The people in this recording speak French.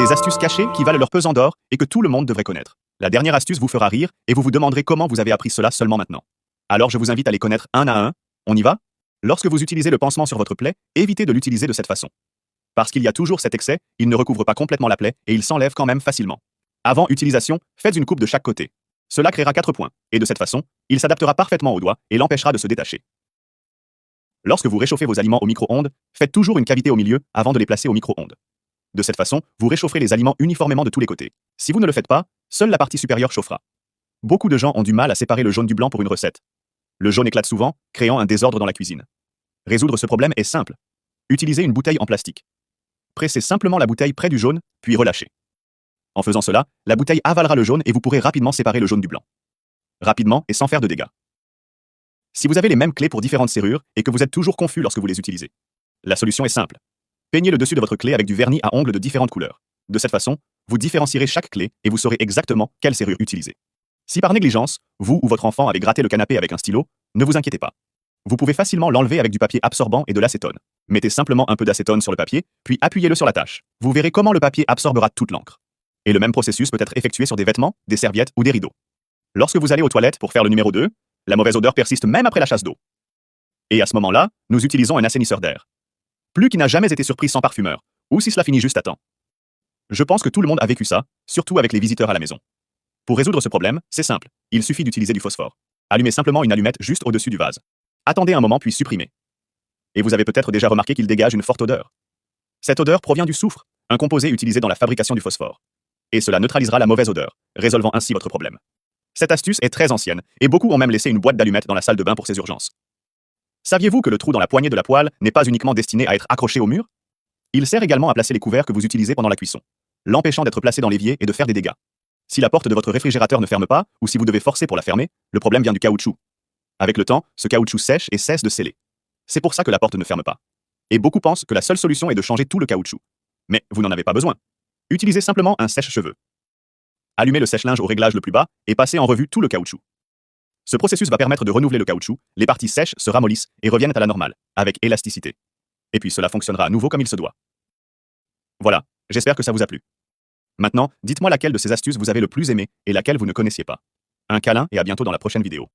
Des astuces cachées qui valent leur pesant d'or et que tout le monde devrait connaître. La dernière astuce vous fera rire et vous vous demanderez comment vous avez appris cela seulement maintenant. Alors je vous invite à les connaître un à un. On y va? Lorsque vous utilisez le pansement sur votre plaie, évitez de l'utiliser de cette façon. Parce qu'il y a toujours cet excès, il ne recouvre pas complètement la plaie et il s'enlève quand même facilement. Avant utilisation, faites une coupe de chaque côté. Cela créera 4 points, et de cette façon, il s'adaptera parfaitement au doigt et l'empêchera de se détacher. Lorsque vous réchauffez vos aliments au micro-ondes, faites toujours une cavité au milieu avant de les placer au micro-ondes. De cette façon, vous réchaufferez les aliments uniformément de tous les côtés. Si vous ne le faites pas, seule la partie supérieure chauffera. Beaucoup de gens ont du mal à séparer le jaune du blanc pour une recette. Le jaune éclate souvent, créant un désordre dans la cuisine. Résoudre ce problème est simple. Utilisez une bouteille en plastique. Pressez simplement la bouteille près du jaune, puis relâchez. En faisant cela, la bouteille avalera le jaune et vous pourrez rapidement séparer le jaune du blanc. Rapidement et sans faire de dégâts. Si vous avez les mêmes clés pour différentes serrures et que vous êtes toujours confus lorsque vous les utilisez, la solution est simple. Peignez le dessus de votre clé avec du vernis à ongles de différentes couleurs. De cette façon, vous différencierez chaque clé et vous saurez exactement quelle serrure utiliser. Si par négligence, vous ou votre enfant avez gratté le canapé avec un stylo, ne vous inquiétez pas. Vous pouvez facilement l'enlever avec du papier absorbant et de l'acétone. Mettez simplement un peu d'acétone sur le papier, puis appuyez-le sur la tâche. Vous verrez comment le papier absorbera toute l'encre. Et le même processus peut être effectué sur des vêtements, des serviettes ou des rideaux. Lorsque vous allez aux toilettes pour faire le numéro 2, la mauvaise odeur persiste même après la chasse d'eau. Et à ce moment-là, nous utilisons un assainisseur d'air. Plus qui n'a jamais été surpris sans parfumeur, ou si cela finit juste à temps. Je pense que tout le monde a vécu ça, surtout avec les visiteurs à la maison. Pour résoudre ce problème, c'est simple, il suffit d'utiliser du phosphore. Allumez simplement une allumette juste au-dessus du vase. Attendez un moment puis supprimez. Et vous avez peut-être déjà remarqué qu'il dégage une forte odeur. Cette odeur provient du soufre, un composé utilisé dans la fabrication du phosphore. Et cela neutralisera la mauvaise odeur, résolvant ainsi votre problème. Cette astuce est très ancienne, et beaucoup ont même laissé une boîte d'allumettes dans la salle de bain pour ces urgences. Saviez-vous que le trou dans la poignée de la poêle n'est pas uniquement destiné à être accroché au mur? Il sert également à placer les couverts que vous utilisez pendant la cuisson, l'empêchant d'être placé dans l'évier et de faire des dégâts. Si la porte de votre réfrigérateur ne ferme pas, ou si vous devez forcer pour la fermer, le problème vient du caoutchouc. Avec le temps, ce caoutchouc sèche et cesse de sceller. C'est pour ça que la porte ne ferme pas. Et beaucoup pensent que la seule solution est de changer tout le caoutchouc. Mais vous n'en avez pas besoin. Utilisez simplement un sèche-cheveux. Allumez le sèche-linge au réglage le plus bas et passez en revue tout le caoutchouc. Ce processus va permettre de renouveler le caoutchouc, les parties sèches se ramollissent et reviennent à la normale, avec élasticité. Et puis cela fonctionnera à nouveau comme il se doit. Voilà, j'espère que ça vous a plu. Maintenant, dites-moi laquelle de ces astuces vous avez le plus aimé et laquelle vous ne connaissiez pas. Un câlin et à bientôt dans la prochaine vidéo.